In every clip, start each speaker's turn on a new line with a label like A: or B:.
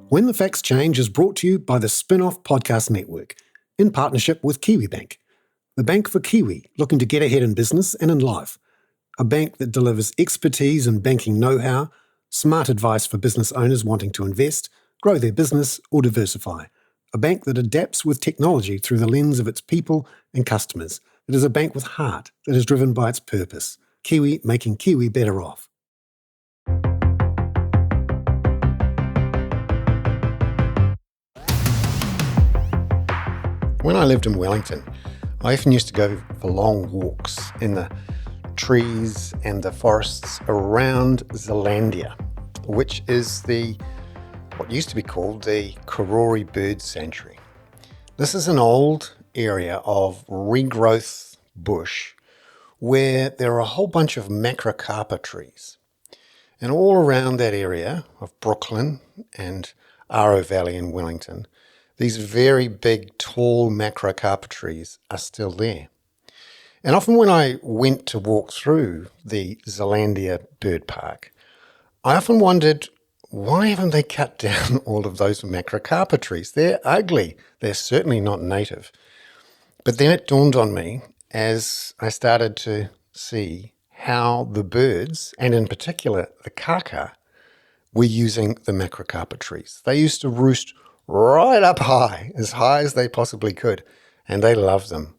A: When the Facts Change is brought to you by the Spinoff Podcast Network in partnership with KiwiBank, the bank for Kiwi looking to get ahead in business and in life. A bank that delivers expertise in banking know-how, smart advice for business owners wanting to invest, grow their business or diversify. A bank that adapts with technology through the lens of its people and customers. It is a bank with heart that is driven by its purpose. Kiwi making Kiwi better off. When I lived in Wellington, I often used to go for long walks in the trees and the forests around Zealandia, which is what used to be called the Karori Bird Sanctuary. This is an old area of regrowth bush where there are a whole bunch of macrocarpa trees. And all around that area of Brooklyn and Aro Valley in Wellington, these very big, tall macrocarpa trees are still there. And often when I went to walk through the Zealandia Bird Park, I often wondered, why haven't they cut down all of those macrocarpa trees? They're ugly. They're certainly not native. But then it dawned on me as I started to see how the birds, and in particular the kaka, were using the macrocarpa trees. They used to roost right up high as they possibly could, and they loved them.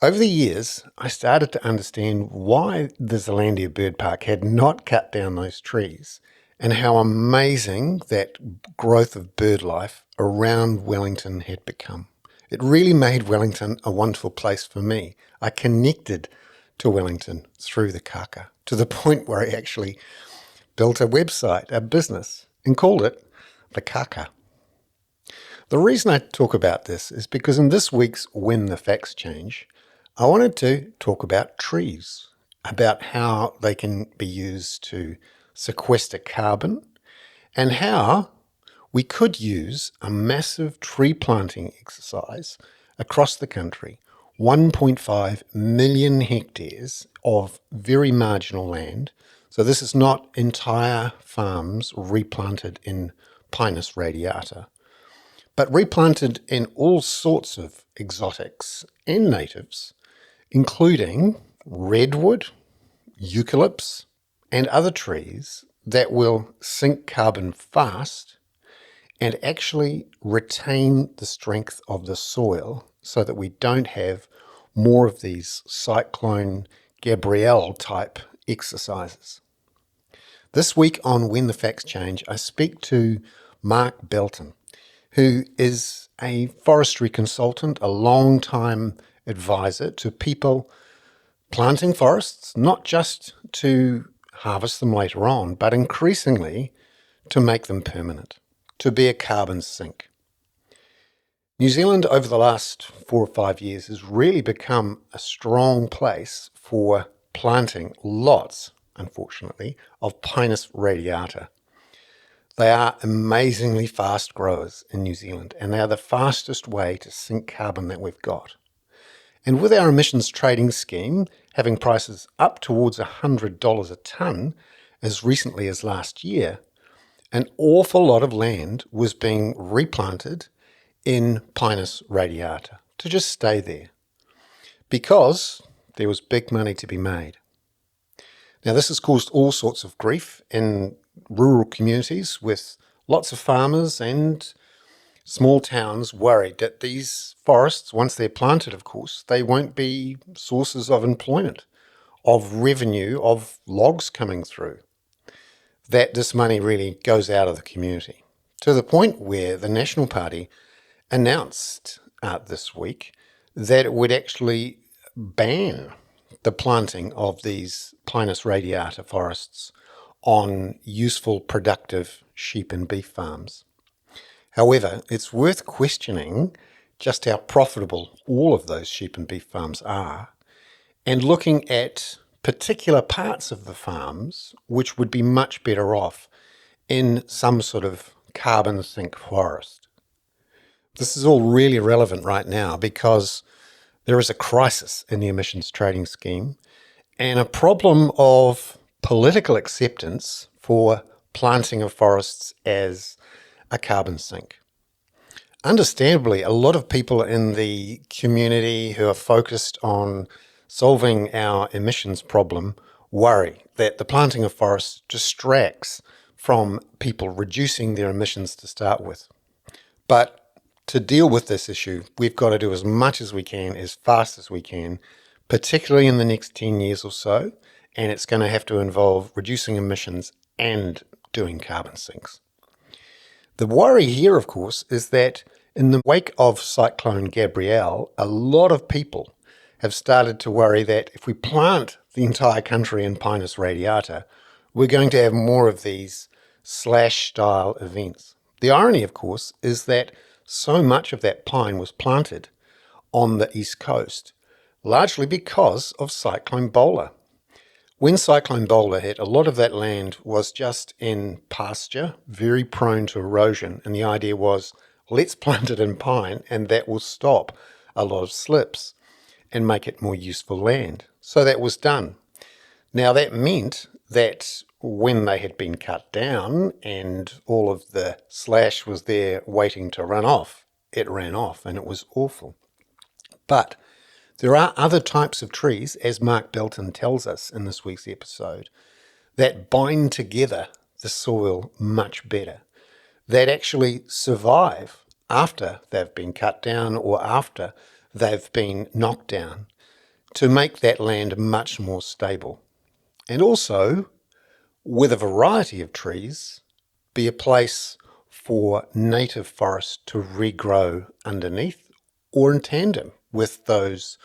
A: Over the years, I started to understand why the Zealandia Bird Park had not cut down those trees and how amazing that growth of bird life around Wellington had become. It really made Wellington a wonderful place for me. I connected to Wellington through the kaka to the point where I actually built a website, a business, and called it the kaka. The reason I talk about this is because in this week's When the Facts Change, I wanted to talk about trees, about how they can be used to sequester carbon and how we could use a massive tree planting exercise across the country, 1.5 million hectares of very marginal land. So this is not entire farms replanted in Pinus radiata, but replanted in all sorts of exotics and natives, including redwood, eucalypts, and other trees that will sink carbon fast and actually retain the strength of the soil so that we don't have more of these Cyclone Gabrielle type exercises. This week on When the Facts Change, I speak to Mark Belton, who is a forestry consultant, a long-time advisor to people planting forests, not just to harvest them later on, but increasingly to make them permanent, to be a carbon sink. New Zealand over the last 4 or 5 years has really become a strong place for planting lots, unfortunately, of Pinus radiata. They are amazingly fast growers in New Zealand, and they are the fastest way to sink carbon that we've got. And with our emissions trading scheme having prices up towards $100 a tonne as recently as last year, an awful lot of land was being replanted in Pinus radiata to just stay there because there was big money to be made. Now, this has caused all sorts of grief in rural communities with lots of farmers and small towns worried that these forests, once they're planted, of course, they won't be sources of employment, of revenue, of logs coming through, that this money really goes out of the community, to the point where the National Party announced this week that it would actually ban the planting of these Pinus radiata forests on useful, productive sheep and beef farms. However, it's worth questioning just how profitable all of those sheep and beef farms are and looking at particular parts of the farms which would be much better off in some sort of carbon sink forest. This is all really relevant right now because there is a crisis in the emissions trading scheme and a problem of political acceptance for planting of forests as a carbon sink. Understandably, a lot of people in the community who are focused on solving our emissions problem worry that the planting of forests distracts from people reducing their emissions to start with. But to deal with this issue, we've got to do as much as we can, as fast as we can, particularly in the next 10 years or so, and it's going to have to involve reducing emissions and doing carbon sinks. The worry here, of course, is that in the wake of Cyclone Gabrielle, a lot of people have started to worry that if we plant the entire country in Pinus radiata, we're going to have more of these slash-style events. The irony, of course, is that so much of that pine was planted on the east coast, largely because of Cyclone Bowler. When Cyclone Bowler hit, a lot of that land was just in pasture, very prone to erosion, and the idea was, let's plant it in pine, and that will stop a lot of slips and make it more useful land. So that was done. Now that meant that when they had been cut down and all of the slash was there waiting to run off, it ran off and it was awful. But there are other types of trees, as Mark Belton tells us in this week's episode, that bind together the soil much better, that actually survive after they've been cut down or after they've been knocked down to make that land much more stable. And also, with a variety of trees, be a place for native forests to regrow underneath or in tandem with those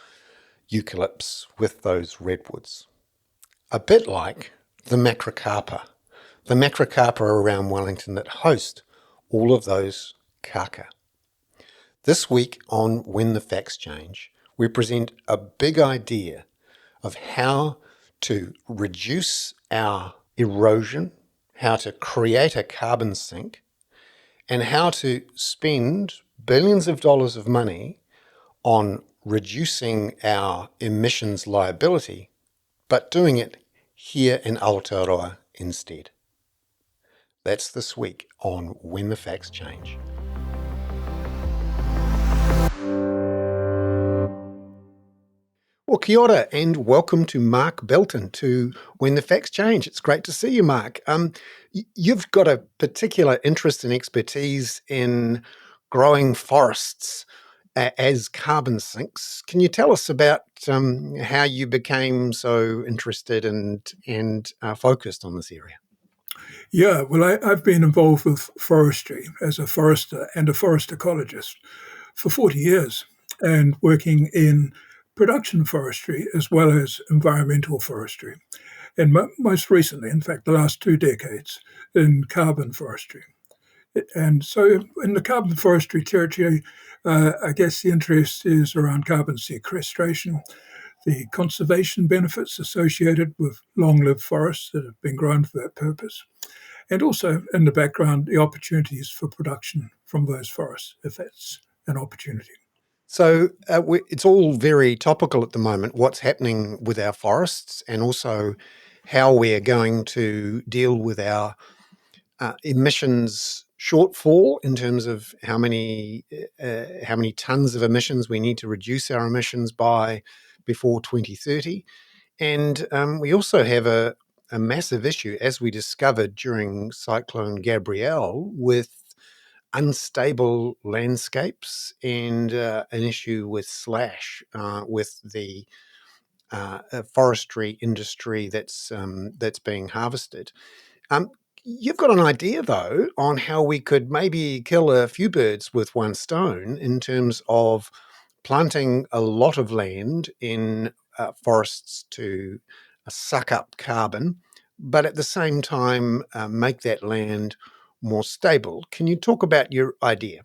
A: eucalypts, with those redwoods. A bit like the macrocarpa around Wellington that host all of those kaka. This week on When the Facts Change, we present a big idea of how to reduce our erosion, how to create a carbon sink, and how to spend billions of dollars of money on reducing our emissions liability, but doing it here in Aotearoa instead. That's this week on When the Facts Change. Well, kia ora and welcome to Mark Belton to When the Facts Change. It's great to see you, Mark. You've got a particular interest and expertise in growing forests as carbon sinks. Can you tell us about how you became so interested and focused on this area?
B: Yeah, well, I've been involved with forestry as a forester and a forest ecologist for 40 years and working in production forestry as well as environmental forestry. And most recently, in fact, the last 2 decades, in carbon forestry. And so in the carbon forestry territory, I guess the interest is around carbon sequestration, the conservation benefits associated with long-lived forests that have been grown for that purpose, and also in the background, the opportunities for production from those forests, if that's an opportunity.
A: So it's all very topical at the moment, what's happening with our forests and also how we're going to deal with our emissions shortfall in terms of how many tons of emissions we need to reduce our emissions by before 2030. And we also have a massive issue, as we discovered during Cyclone Gabrielle, with unstable landscapes and an issue with slash, with the forestry industry that's being harvested. You've got an idea, though, on how we could maybe kill a few birds with one stone in terms of planting a lot of land in forests to suck up carbon, but at the same time make that land more stable. Can you talk about your idea?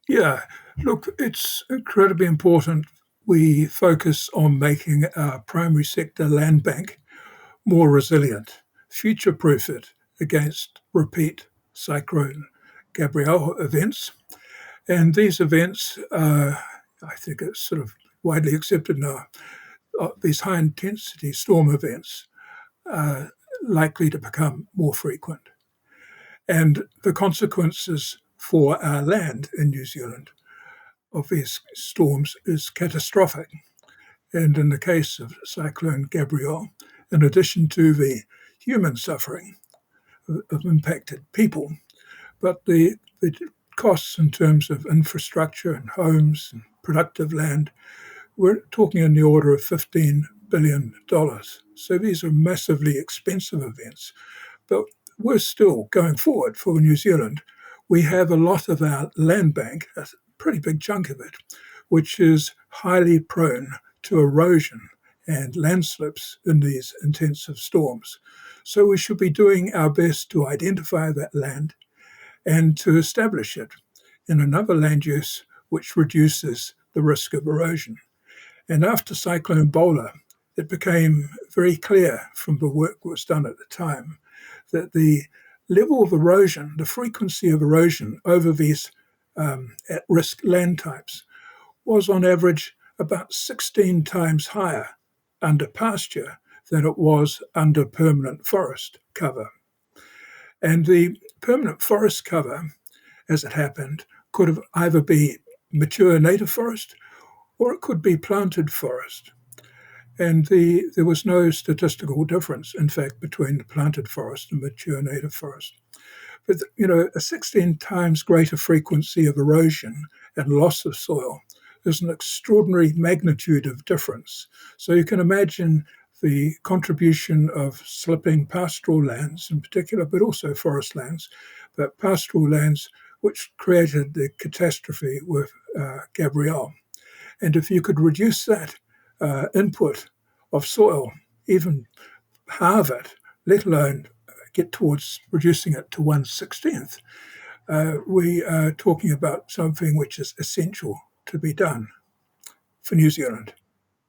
B: Yeah, look, it's incredibly important we focus on making our primary sector land bank more resilient, future-proof it against repeat Cyclone Gabrielle events. And these events, I think it's sort of widely accepted now, these high-intensity storm events are likely to become more frequent. And the consequences for our land in New Zealand of these storms is catastrophic. And in the case of Cyclone Gabrielle, in addition to the human suffering of impacted people, but the costs in terms of infrastructure and homes and productive land, we're talking in the order of $15 billion. So these are massively expensive events. But we're still going forward for New Zealand. We have a lot of our land bank, a pretty big chunk of it, which is highly prone to erosion and landslips in these intensive storms. So we should be doing our best to identify that land and to establish it in another land use which reduces the risk of erosion. And after Cyclone Bola, it became very clear from the work that was done at the time that the level of erosion, the frequency of erosion over these at-risk land types was on average about 16 times higher under pasture than it was under permanent forest cover. And the permanent forest cover, as it happened, could have either be mature native forest or it could be planted forest. And there was no statistical difference, in fact, between the planted forest and mature native forest. But, a 16 times greater frequency of erosion and loss of soil is an extraordinary magnitude of difference. So you can imagine the contribution of slipping pastoral lands in particular, but also forest lands, but pastoral lands which created the catastrophe with Gabrielle. And if you could reduce that input of soil, even halve it, let alone get towards reducing it to 1/16th, we are talking about something which is essential to be done for New Zealand.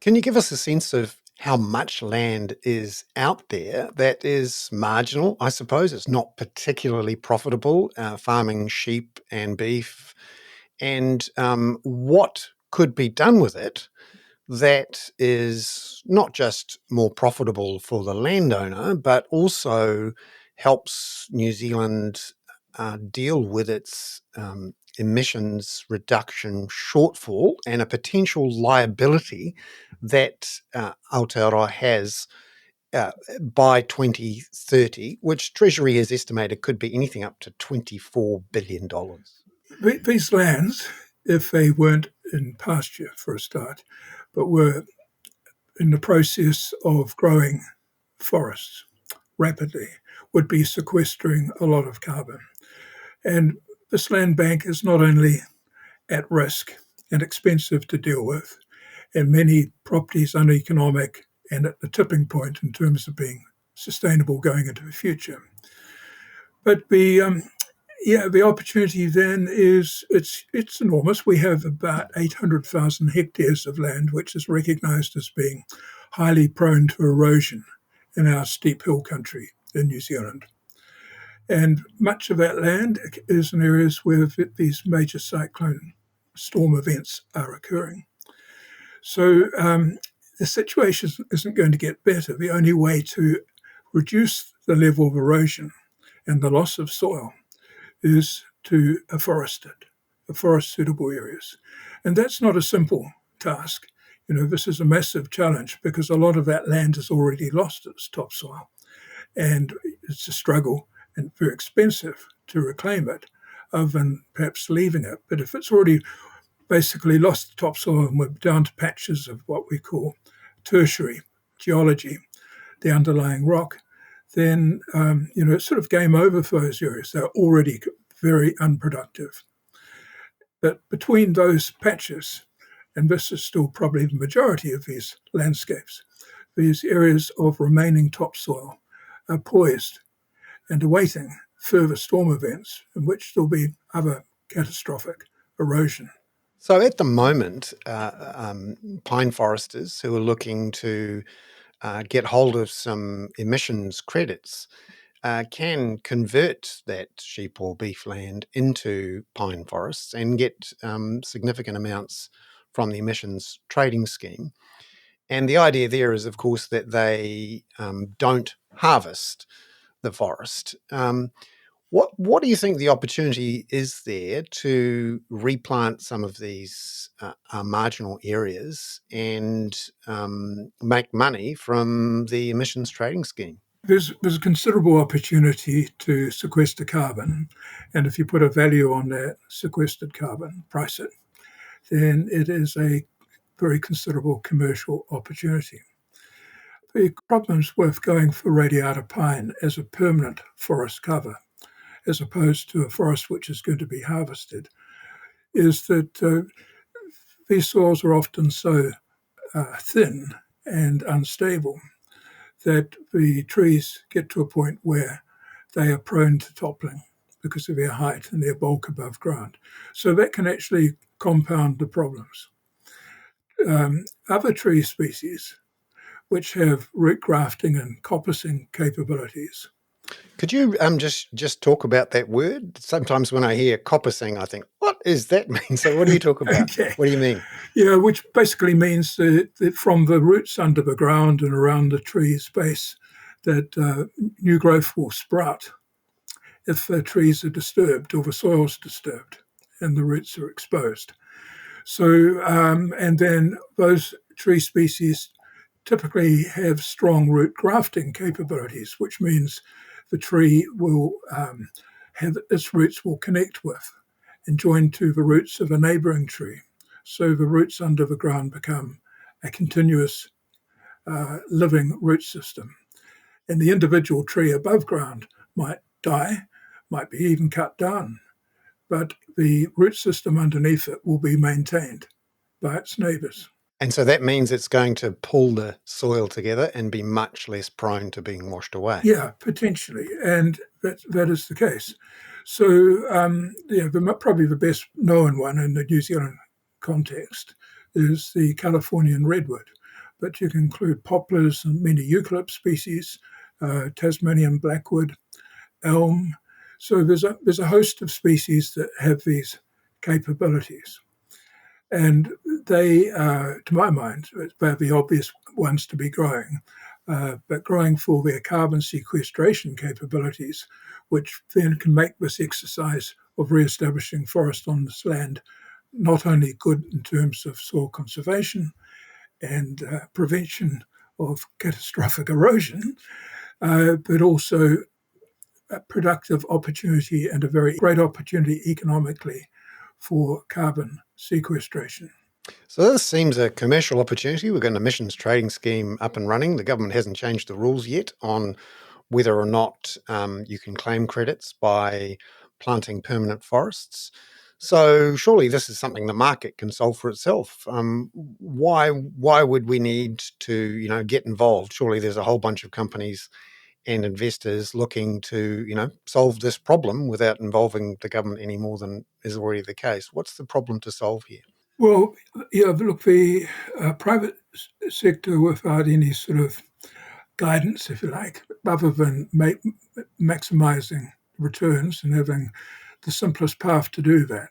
A: Can you give us a sense of how much land is out there that is marginal? I suppose it's not particularly profitable, farming sheep and beef, and what could be done with it that is not just more profitable for the landowner, but also helps New Zealand deal with its emissions reduction shortfall and a potential liability that Aotearoa has by 2030, which Treasury has estimated could be anything up to $24 billion.
B: These lands, if they weren't in pasture for a start, but were in the process of growing forests rapidly, would be sequestering a lot of carbon. And this land bank is not only at risk and expensive to deal with, and many properties uneconomic and at the tipping point in terms of being sustainable going into the future. But the opportunity then is it's enormous. We have about 800,000 hectares of land, which is recognised as being highly prone to erosion in our steep hill country in New Zealand. And much of that land is in areas where these major cyclone storm events are occurring. So the situation isn't going to get better. The only way to reduce the level of erosion and the loss of soil is to afforest it, afforest suitable areas. And that's not a simple task. This is a massive challenge because a lot of that land has already lost its topsoil. And it's a struggle and very expensive to reclaim it, other than perhaps leaving it. But if it's already basically lost the topsoil and we're down to patches of what we call tertiary geology, the underlying rock, then it's sort of game over for those areas. They're already very unproductive. But between those patches, and this is still probably the majority of these landscapes, these areas of remaining topsoil are poised and awaiting further storm events in which there'll be other catastrophic erosion.
A: So at the moment, pine foresters who are looking to get hold of some emissions credits can convert that sheep or beef land into pine forests and get significant amounts from the emissions trading scheme. And the idea there is, of course, that they don't harvest the forest. What do you think the opportunity is there to replant some of these marginal areas and make money from the emissions trading scheme?
B: There's a considerable opportunity to sequester carbon, and if you put a value on that sequestered carbon, price it, then it is a very considerable commercial opportunity. The problems with going for radiata pine as a permanent forest cover, as opposed to a forest which is going to be harvested, is that these soils are often so thin and unstable that the trees get to a point where they are prone to toppling because of their height and their bulk above ground. So that can actually compound the problems. Other tree species which have root grafting and coppicing capabilities.
A: Could you just talk about that word? Sometimes when I hear coppicing, I think, what does that mean? So what do you talk about?
B: Okay.
A: What do you mean?
B: Yeah, which basically means that from the roots under the ground and around the tree's base, that new growth will sprout if the trees are disturbed or the soil's disturbed and the roots are exposed. So, and then those tree species typically have strong root grafting capabilities, which means the tree will have its roots will connect with and join to the roots of a neighboring tree. So the roots under the ground become a continuous living root system. And the individual tree above ground might die, might be even cut down, but the root system underneath it will be maintained by its neighbours.
A: And so that means it's going to pull the soil together and be much less prone to being washed away.
B: Yeah, potentially, and that is the case. So, probably the best known one in the New Zealand context is the Californian redwood, but you can include poplars and many eucalypt species, Tasmanian blackwood, elm. So there's a host of species that have these capabilities. And they, to my mind, they're the obvious ones to be growing, but growing for their carbon sequestration capabilities, which then can make this exercise of re-establishing forest on this land not only good in terms of soil conservation and prevention of catastrophic erosion, but also a productive opportunity and a very great opportunity economically for carbon sequestration.
A: So this seems a commercial opportunity. We've got an emissions trading scheme up and running. The government hasn't changed the rules yet on whether or not you can claim credits by planting permanent forests. So surely this is something the market can solve for itself. Why would we need to get involved? Surely there's a whole bunch of companies and investors looking to solve this problem without involving the government any more than is already the case. What's the problem to solve here?
B: Well, yeah, look, the private sector, without any sort of guidance, if you like, other than maximizing returns and having the simplest path to do that,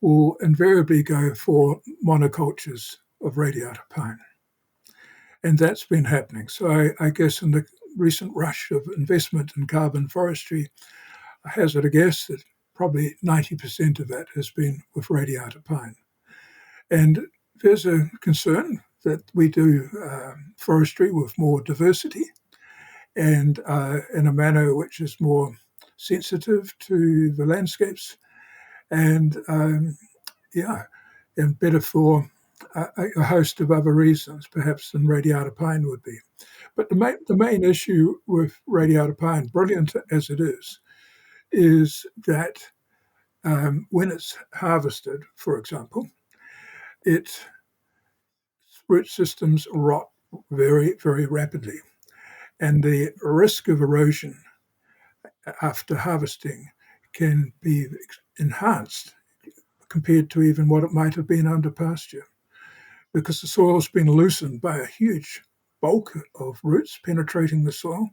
B: will invariably go for monocultures of radiata pine. And that's been happening. So I guess in the recent rush of investment in carbon forestry, I hazard a guess that probably 90% of that has been with radiata pine. And there's a concern that we do forestry with more diversity and in a manner which is more sensitive to the landscapes and, and better for a host of other reasons, perhaps, than radiata pine would be. But the main issue with radiata pine, brilliant as it is that when it's harvested, for example, its root systems rot very, very rapidly. And the risk of erosion after harvesting can be enhanced compared to even what it might have been under pasture, because the soil's been loosened by a huge bulk of roots penetrating the soil.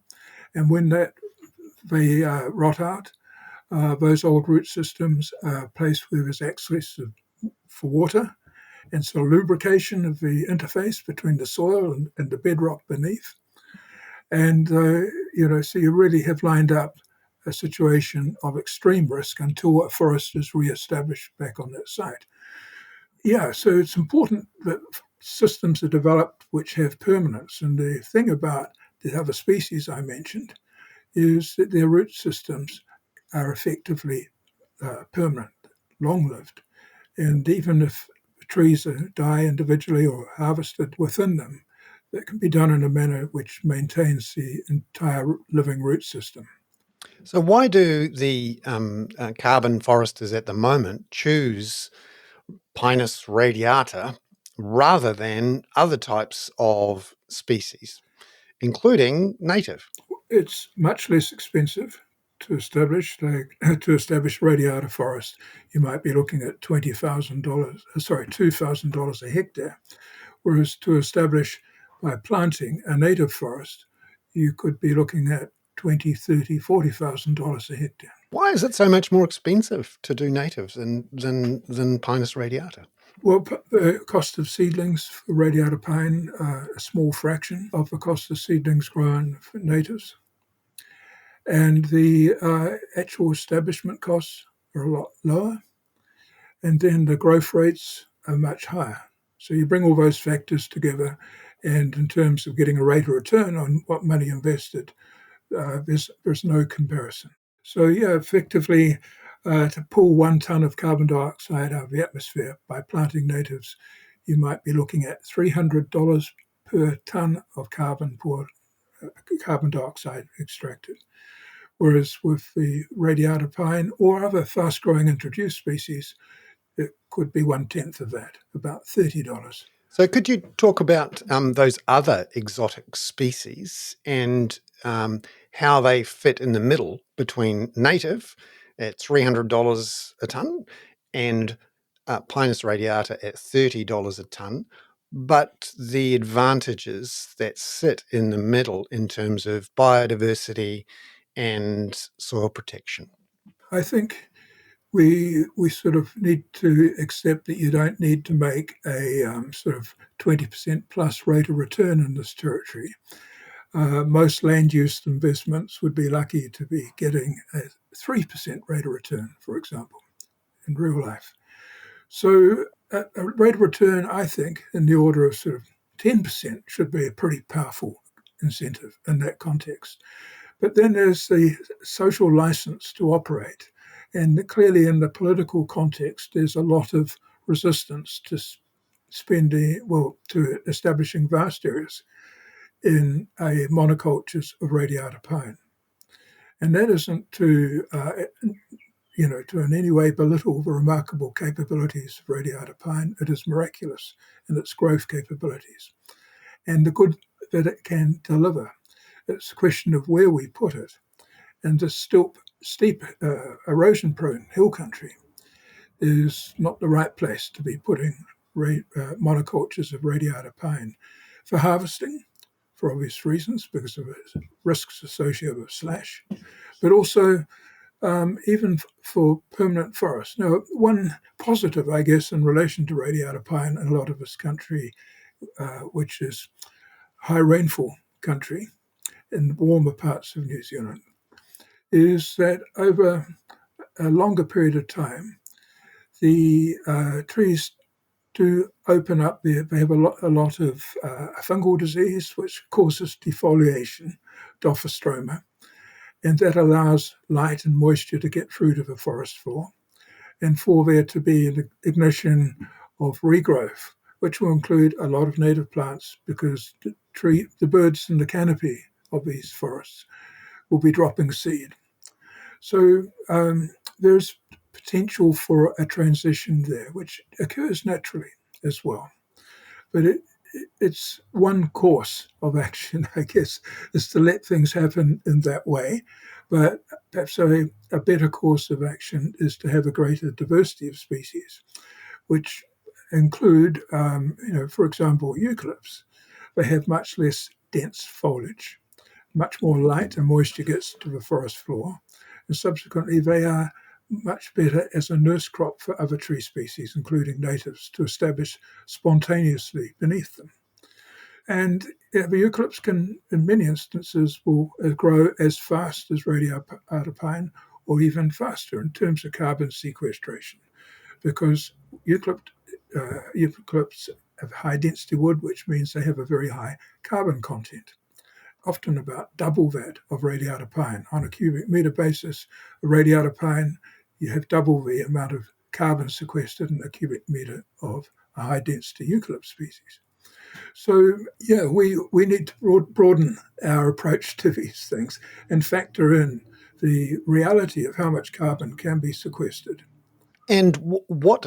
B: And when they rot out, those old root systems are placed where there's access for water, and so lubrication of the interface between the soil and the bedrock beneath. And, so you really have lined up a situation of extreme risk until a forest is re-established back on that site. Yeah, so it's important that systems are developed which have permanence. And the thing about the other species I mentioned is that their root systems are effectively permanent, long-lived. And even if trees die individually or harvested within them, that can be done in a manner which maintains the entire living root system.
A: So why do the carbon foresters at the moment choose Pinus radiata rather than other types of species, including native?
B: It's much less expensive to establish radiata forest. You might be looking at $2,000 a hectare, whereas to establish by planting a native forest, you could be looking at $20,000, $30,000, $40,000 a hectare.
A: Why is it so much more expensive to do natives than Pinus radiata?
B: Well, the cost of seedlings for radiata pine are a small fraction of the cost of seedlings grown for natives. And the actual establishment costs are a lot lower. And then the growth rates are much higher. So you bring all those factors together, and in terms of getting a rate of return on what money invested, there's no comparison. So yeah, effectively, to pull 1 ton of carbon dioxide out of the atmosphere by planting natives, you might be looking at $300 per ton of carbon dioxide extracted. Whereas with the radiata pine or other fast-growing introduced species, it could be 1/10 of that, about $30.
A: So could you talk about those other exotic species and how they fit in the middle between native at $300 a tonne and Pinus radiata at $30 a tonne, but the advantages that sit in the middle in terms of biodiversity and soil protection?
B: I think we sort of need to accept that you don't need to make a sort of 20% plus rate of return in this territory. Most land use investments would be lucky to be getting a 3% rate of return, for example, in real life. So a rate of return, I think, in the order of sort of 10% should be a pretty powerful incentive in that context. But then there's the social license to operate. And clearly, in the political context, there's a lot of resistance to to establishing vast areas in a monocultures of radiata pine. And that isn't to in any way belittle the remarkable capabilities of radiata pine. It is miraculous in its growth capabilities and the good that it can deliver. It's a question of where we put it. And this steep erosion-prone hill country is not the right place to be putting monocultures of radiata pine for harvesting, for obvious reasons, because of risks associated with slash, but also even for permanent forest. Now, one positive, I guess, in relation to radiata pine in a lot of this country, which is high rainfall country in warmer parts of New Zealand, is that over a longer period of time, the trees do open up. They have a lot of fungal disease, which causes defoliation, dophostroma, and that allows light and moisture to get through to the forest floor, and for there to be an ignition of regrowth, which will include a lot of native plants because the birds in the canopy of these forests will be dropping seed. So there's potential for a transition there, which occurs naturally as well. But it's one course of action, I guess, is to let things happen in that way. But perhaps a better course of action is to have a greater diversity of species, which include, for example, eucalypts. They have much less dense foliage, much more light and moisture gets to the forest floor, and subsequently they are much better as a nurse crop for other tree species, including natives, to establish spontaneously beneath them. And Yeah, the eucalypts can, in many instances, will grow as fast as radiata pine or even faster in terms of carbon sequestration, because eucalypts have high density wood, which means they have a very high carbon content, often about double that of radiata pine. On a cubic meter basis, a radiata pine, you have double the amount of carbon sequestered in a cubic meter of a high density eucalypt species. So, yeah, we need to broaden our approach to these things and factor in the reality of how much carbon can be sequestered.
A: And what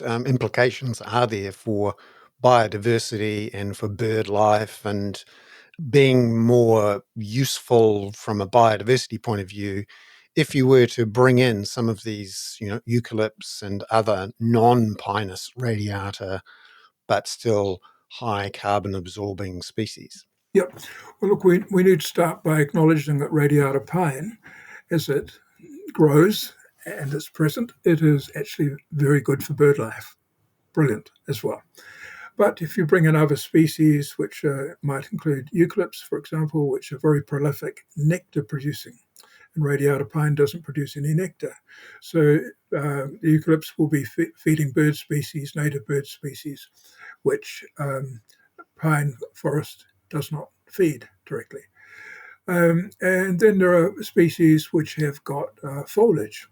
A: implications are there for biodiversity and for bird life and being more useful from a biodiversity point of view if you were to bring in some of these, eucalypts and other non-Pinus radiata, but still high carbon absorbing species?
B: Yep. Well, look, we need to start by acknowledging that radiata pine, as it grows and is present, it is actually very good for bird life. Brilliant as well. But if you bring in other species, which might include eucalypts, for example, which are very prolific nectar producing, and radiata pine doesn't produce any nectar. So the eucalypts will be feeding bird species, native bird species, which pine forest does not feed directly. And then there are species which have got foliage,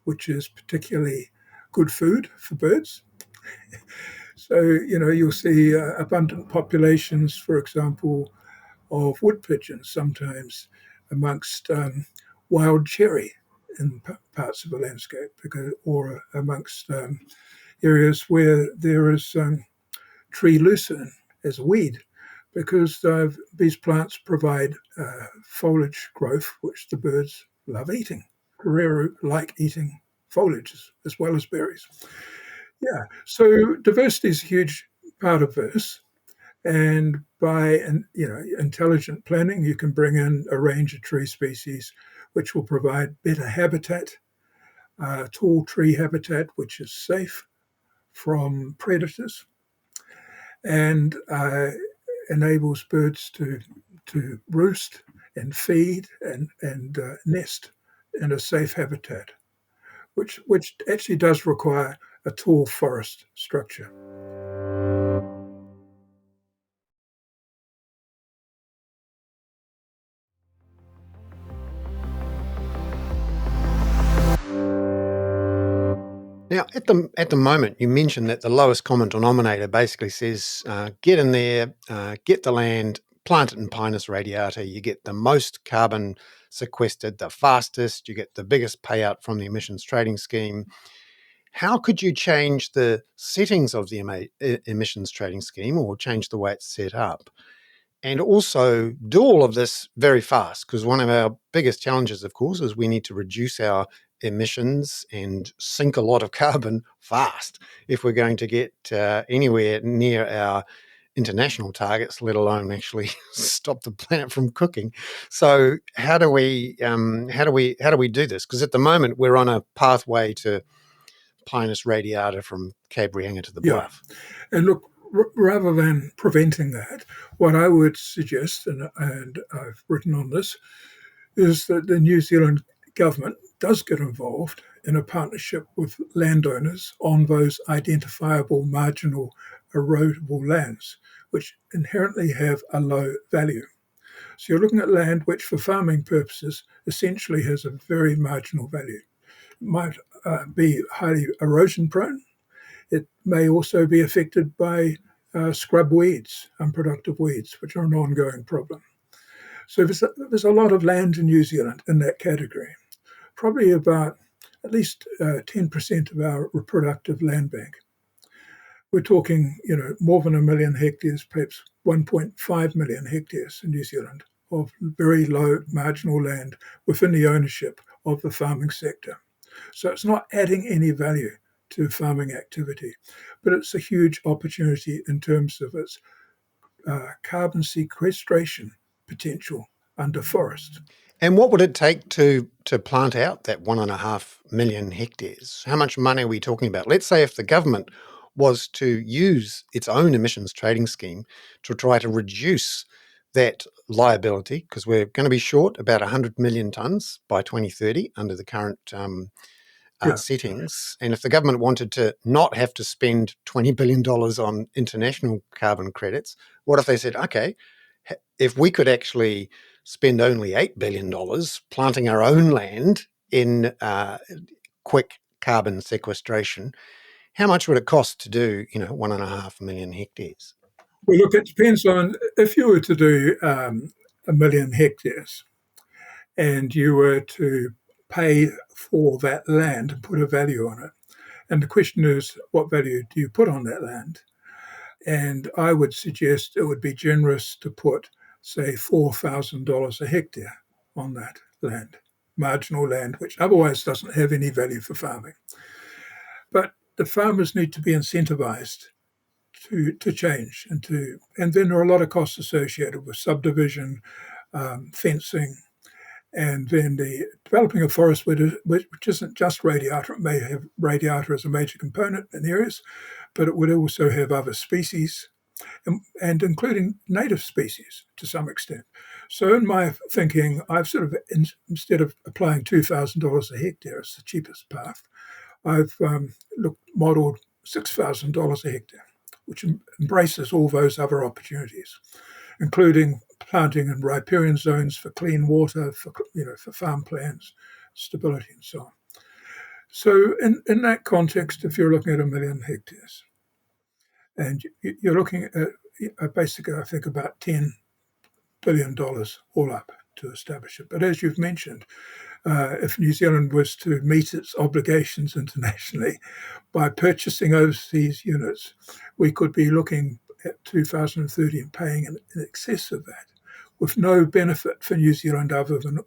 B: which is particularly good food for birds. So, you'll see abundant populations, for example, of wood pigeons sometimes amongst wild cherry in parts of the landscape, or amongst areas where there is tree lucerne as a weed, because these plants provide foliage growth, which the birds love eating. Herero like eating foliage as well as berries. Yeah, so diversity is a huge part of this, and by intelligent planning, you can bring in a range of tree species which will provide better habitat, tall tree habitat, which is safe from predators, and enables birds to roost and feed and nest in a safe habitat, which actually does require a tall forest structure.
A: Now, at the moment, you mentioned that the lowest common denominator basically says, get in there, get the land, plant it in Pinus radiata. You get the most carbon sequestered, the fastest. You get the biggest payout from the emissions trading scheme. How could you change the settings of the emissions trading scheme, or change the way it's set up, and also do all of this very fast? Because one of our biggest challenges, of course, is we need to reduce our emissions and sink a lot of carbon fast if we're going to get anywhere near our international targets, let alone actually stop the planet from cooking. So how do we do this? Because at the moment we're on a pathway to Pinus radiata from Cape Reinga to the
B: Yeah,
A: Bluff.
B: and look, rather than preventing that, what I would suggest, and I've written on this, is that the New Zealand government does get involved in a partnership with landowners on those identifiable marginal erodible lands, which inherently have a low value. So you're looking at land which, for farming purposes, essentially has a very marginal value. It might be highly erosion prone. It may also be affected by scrub weeds, unproductive weeds, which are an ongoing problem. So there's a lot of land in New Zealand in that category. Probably about at least 10% of our reproductive land bank. We're talking, more than 1 million hectares, perhaps 1.5 million hectares in New Zealand of very low marginal land within the ownership of the farming sector. So it's not adding any value to farming activity, but it's a huge opportunity in terms of its carbon sequestration potential under forest.
A: And what would it take to plant out that 1.5 million hectares? How much money are we talking about? Let's say if the government was to use its own emissions trading scheme to try to reduce that liability, because we're going to be short about 100 million tonnes by 2030 under the current
B: Yeah.
A: settings. And if the government wanted to not have to spend $20 billion on international carbon credits, what if they said, okay, if we could actually spend only $8 billion planting our own land in quick carbon sequestration, how much would it cost to do, 1.5 million hectares?
B: Well, look, it depends on if you were to do 1 million hectares and you were to pay for that land and put a value on it. And the question is, what value do you put on that land? And I would suggest it would be generous to put, say, $4,000 a hectare on that land, marginal land, which otherwise doesn't have any value for farming. But the farmers need to be incentivized to change and then there are a lot of costs associated with subdivision, fencing, and then the developing a forest which isn't just radiata. It may have radiata as a major component in areas, but it would also have other species and including native species to some extent. So in my thinking, I've sort of, instead of applying $2,000 a hectare as the cheapest path, I've modeled $6,000 a hectare, which embraces all those other opportunities, including planting in riparian zones for clean water, for farm plans, stability, and so on. So in that context, if you're looking at 1 million hectares, and you're looking at basically, I think, about $10 billion all up to establish it. But as you've mentioned, if New Zealand was to meet its obligations internationally by purchasing overseas units, we could be looking at 2030 and paying in excess of that, with no benefit for New Zealand other than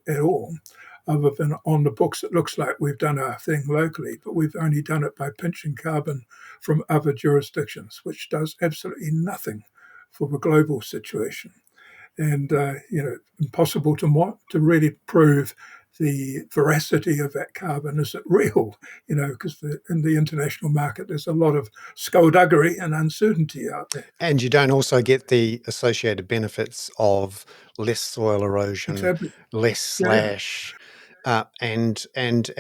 B: on the books. It looks like we've done our thing locally, but we've only done it by pinching carbon from other jurisdictions, which does absolutely nothing for the global situation. And impossible to really prove the veracity of that carbon. Is it real? Because in the international market, there's a lot of skullduggery and uncertainty out there.
A: And you don't also get the associated benefits of less soil erosion,
B: Exactly.
A: less slash, and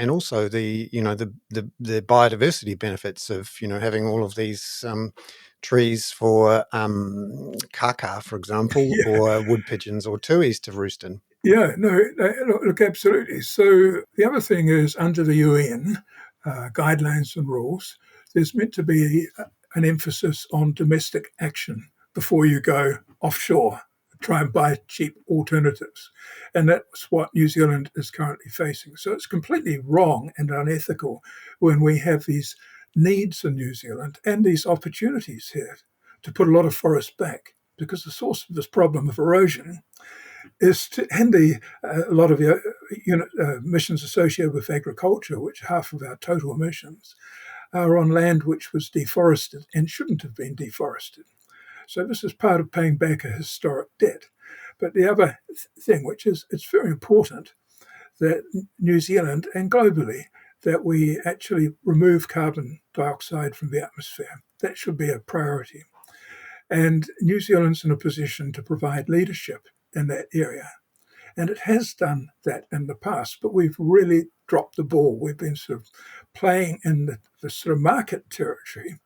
A: also the biodiversity benefits of having all of these trees for kaka, for example,
B: Yeah.
A: or wood pigeons or tuis to roost in.
B: Yeah, no, look, absolutely. So the other thing is under the UN guidelines and rules, there's meant to be an emphasis on domestic action before you go offshore, try and buy cheap alternatives. And that's what New Zealand is currently facing. So it's completely wrong and unethical when we have these needs in New Zealand and these opportunities here to put a lot of forest back, because the source of this problem of erosion is a lot of the emissions associated with agriculture, which half of our total emissions are on land which was deforested and shouldn't have been deforested. So this is part of paying back a historic debt. But the other thing, which is it's very important, that New Zealand and globally, that we actually remove carbon dioxide from the atmosphere. That should be a priority. And New Zealand's in a position to provide leadership in that area. And it has done that in the past, but we've really dropped the ball. We've been sort of playing in the sort of market territory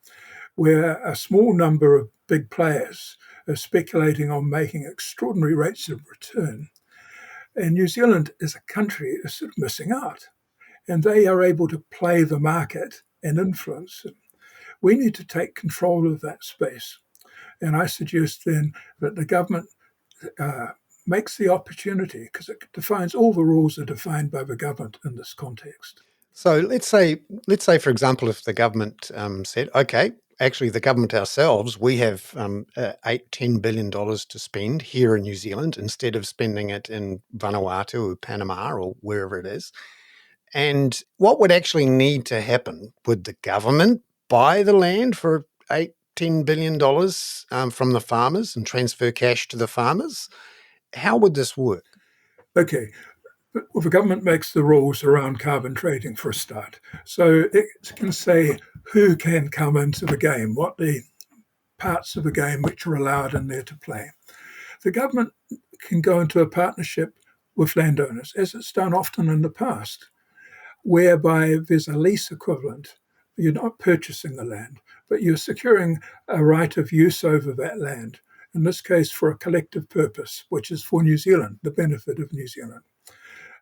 B: where a small number of big players are speculating on making extraordinary rates of return. And New Zealand as a country is sort of missing out. And they are able to play the market and influence it. We need to take control of that space. And I suggest then that the government makes the opportunity, because it defines all the rules are defined by the government in this context.
A: So let's say, for example, if the government said, okay, actually the government ourselves, we have $10 billion to spend here in New Zealand instead of spending it in Vanuatu or Panama or wherever it is. And what would actually need to happen? Would the government buy the land for $10 billion from the farmers and transfer cash to the farmers? How would this work?
B: Okay, Well, the government makes the rules around carbon trading for a start. So it can say who can come into the game, what the parts of the game which are allowed in there to play. The government can go into a partnership with landowners, as it's done often in the past, whereby there's a lease equivalent. You're not purchasing the land, but you're securing a right of use over that land, in this case for a collective purpose, which is for New Zealand, the benefit of New Zealand.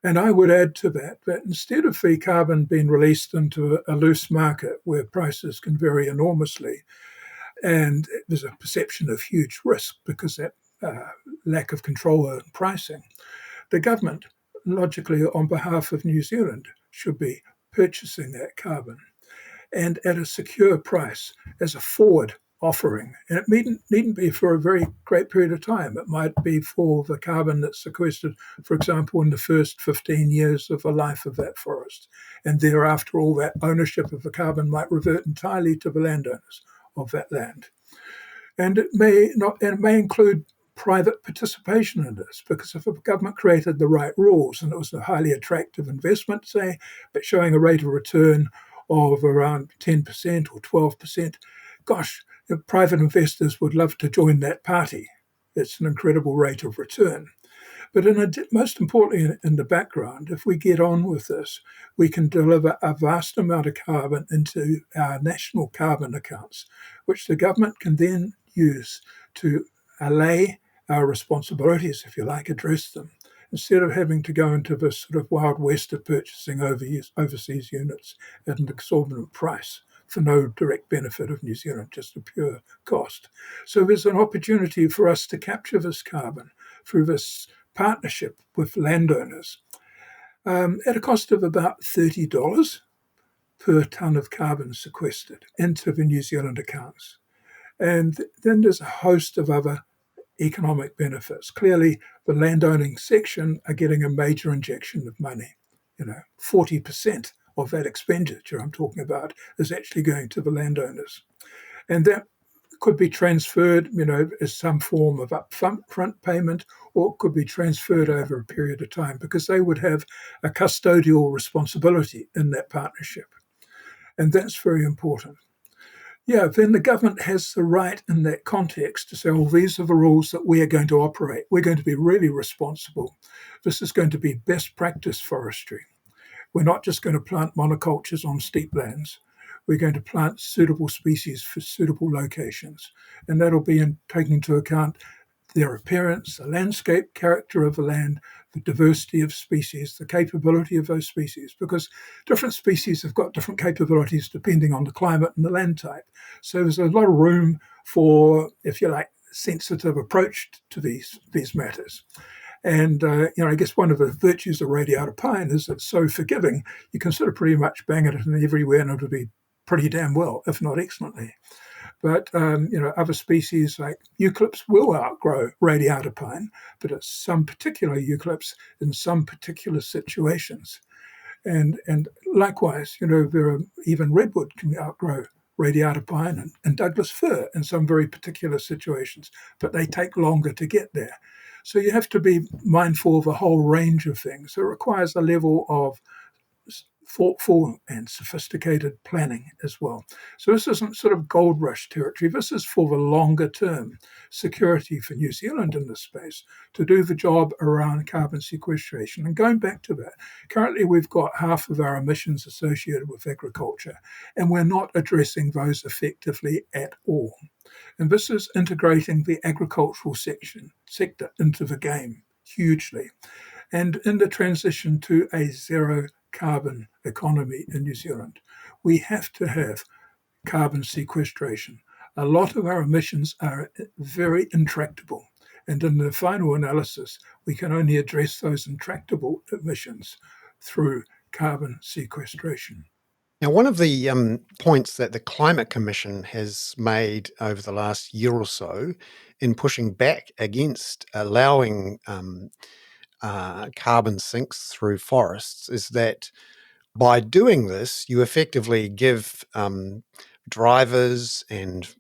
B: And I would add to that instead of the carbon being released into a loose market where prices can vary enormously, and there's a perception of huge risk because that lack of control over pricing, the government, logically on behalf of New Zealand, should be purchasing that carbon and at a secure price as a forward offering. And it needn't be for a very great period of time. It might be for the carbon that's sequestered, for example, in the first 15 years of the life of that forest. And thereafter, all that ownership of the carbon might revert entirely to the landowners of that land. And it may include private participation in this, because if the government created the right rules and it was a highly attractive investment, say, but showing a rate of return of around 10% or 12%, gosh, private investors would love to join that party. It's an incredible rate of return. But most importantly, in the background, if we get on with this, we can deliver a vast amount of carbon into our national carbon accounts, which the government can then use to allay our responsibilities, if you like, address them, instead of having to go into this sort of wild west of purchasing overseas units at an exorbitant price for no direct benefit of New Zealand, just a pure cost. So there's an opportunity for us to capture this carbon through this partnership with landowners at a cost of about $30 per tonne of carbon sequestered into the New Zealand accounts. And then there's a host of other economic benefits. Clearly, the landowning section are getting a major injection of money. 40% of that expenditure I'm talking about is actually going to the landowners. And that could be transferred, as some form of upfront payment, or it could be transferred over a period of time because they would have a custodial responsibility in that partnership. And that's very important. Yeah, then the government has the right in that context to say, well, these are the rules that we are going to operate. We're going to be really responsible. This is going to be best practice forestry. We're not just going to plant monocultures on steep lands. We're going to plant suitable species for suitable locations. And that'll be taking into account their appearance, the landscape character of the land, the diversity of species, the capability of those species, because different species have got different capabilities depending on the climate and the land type. So there's a lot of room for, if you like, sensitive approach to these matters. And, I guess one of the virtues of radiata pine is it's so forgiving. You can sort of pretty much bang it in everywhere and it'll be pretty damn well, if not excellently. But, other species like eucalypts will outgrow radiata pine, but it's some particular eucalypts in some particular situations. And likewise, there are even redwood can outgrow radiata pine and Douglas fir in some very particular situations, but they take longer to get there. So you have to be mindful of a whole range of things. So it requires a level of thoughtful and sophisticated planning as well. So this isn't sort of gold rush territory. This is for the longer term security for New Zealand in this space to do the job around carbon sequestration. And going back to that, currently we've got half of our emissions associated with agriculture, and we're not addressing those effectively at all. And this is integrating the agricultural sector into the game hugely. And in the transition to a zero carbon economy in New Zealand, we have to have carbon sequestration. A lot of our emissions are very intractable. And in the final analysis, we can only address those intractable emissions through carbon sequestration.
A: Now, one of the points that the Climate Commission has made over the last year or so in pushing back against allowing carbon sinks through forests is that by doing this, you effectively give drivers and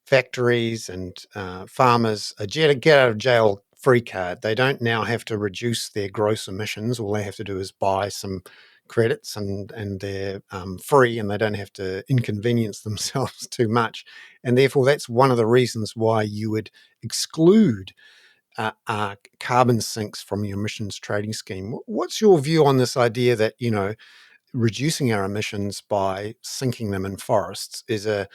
A: factories and farmers a get out of jail free card. They don't now have to reduce their gross emissions. All they have to do is buy some credits, and they're free, and they don't have to inconvenience themselves too much. And therefore, that's one of the reasons why you would exclude carbon sinks from your emissions trading scheme. What's your view on this idea that, reducing our emissions by sinking them in forests is a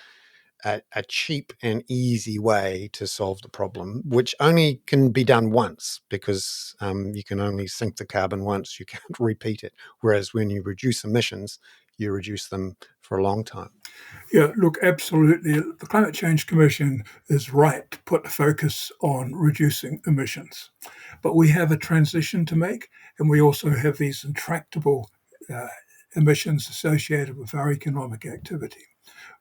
A: cheap and easy way to solve the problem, which only can be done once, because you can only sink the carbon once, you can't repeat it. Whereas when you reduce emissions, you reduce them for a long time.
B: Yeah, look, absolutely. The Climate Change Commission is right to put the focus on reducing emissions. But we have a transition to make, and we also have these intractable emissions associated with our economic activity,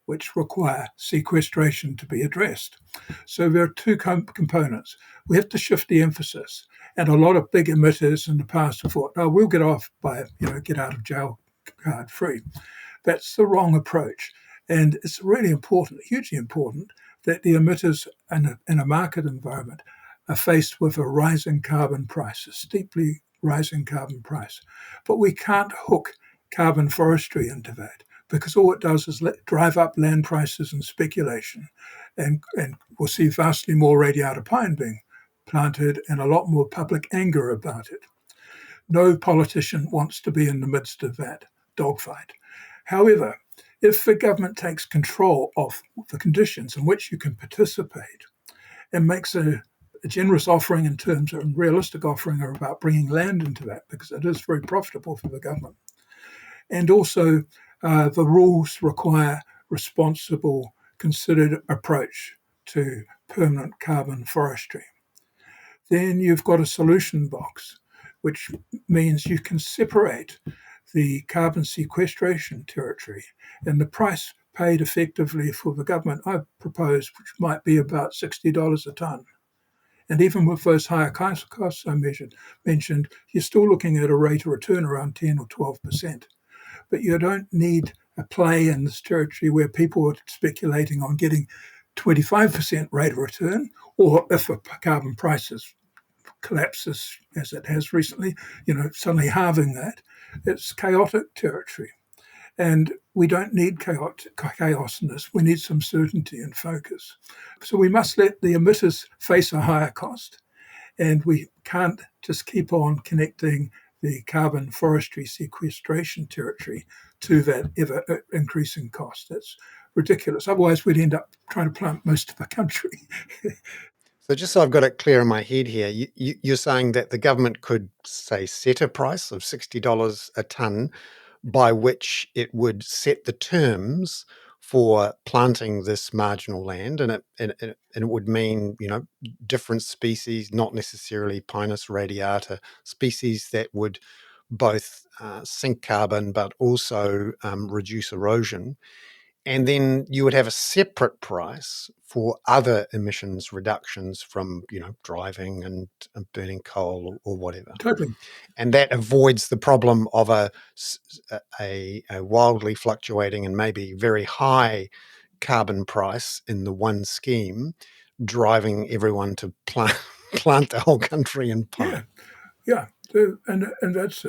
B: which require sequestration to be addressed. So there are two components. We have to shift the emphasis. And a lot of big emitters in the past have thought, oh, we'll get off by, get out of jail card free. That's the wrong approach. And it's really important, hugely important, that the emitters in a market environment are faced with a rising carbon price, a steeply rising carbon price. But we can't hook carbon forestry into that, because all it does is drive up land prices and speculation. And we'll see vastly more radiata pine being planted and a lot more public anger about it. No politician wants to be in the midst of that dogfight. However, if the government takes control of the conditions in which you can participate and makes a generous offering in terms of realistic offering about bringing land into that, because it is very profitable for the government. And also the rules require responsible, considered approach to permanent carbon forestry. Then you've got a solution box, which means you can separate the carbon sequestration territory and the price paid effectively for the government, I've proposed, which might be about $60 a tonne. And even with those higher costs I mentioned, you're still looking at a rate of return around 10 or 12%. But you don't need a play in this territory where people are speculating on getting 25% rate of return, or if a carbon prices collapses as it has recently, suddenly halving that. It's chaotic territory. And we don't need chaos in this. We need some certainty and focus. So we must let the emitters face a higher cost. And we can't just keep on connecting the carbon forestry sequestration territory to that ever increasing cost. That's ridiculous. Otherwise, we'd end up trying to plant most of the country.
A: So just so I've got it clear in my head here, you're saying that the government could, say, set a price of $60 a tonne by which it would set the terms for planting this marginal land, and it would mean, different species, not necessarily Pinus radiata, species that would both sink carbon but also reduce erosion. And then you would have a separate price for other emissions reductions from, driving and burning coal or whatever.
B: Totally.
A: And that avoids the problem of a wildly fluctuating and maybe very high carbon price in the one scheme, driving everyone to plant the whole country in pine.
B: Yeah. And that's,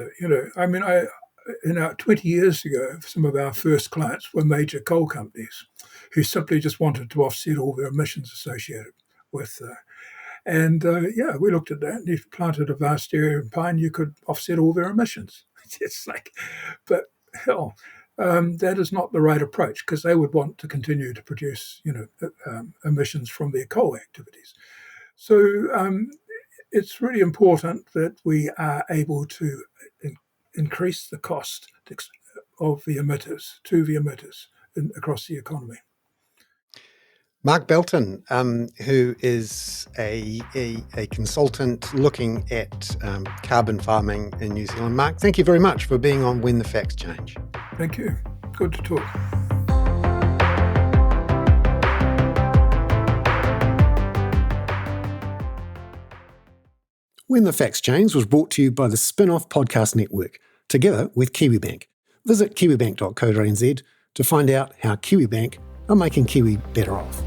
B: 20 years ago, some of our first clients were major coal companies who simply just wanted to offset all their emissions associated with. We looked at that. And if you planted a vast area of pine, you could offset all their emissions. It's like, but hell, that is not the right approach, because they would want to continue to produce, emissions from their coal activities. So it's really important that we are able to increase the cost of the emitters to the emitters across the economy.
A: Mark Belton, who is a consultant looking at carbon farming in New Zealand. Mark, thank you very much for being on When the Facts Change.
B: Thank you. Good to talk.
A: When the Facts Change was brought to you by the Spinoff Podcast Network, together with KiwiBank. Visit kiwibank.co.nz to find out how KiwiBank are making Kiwi better off.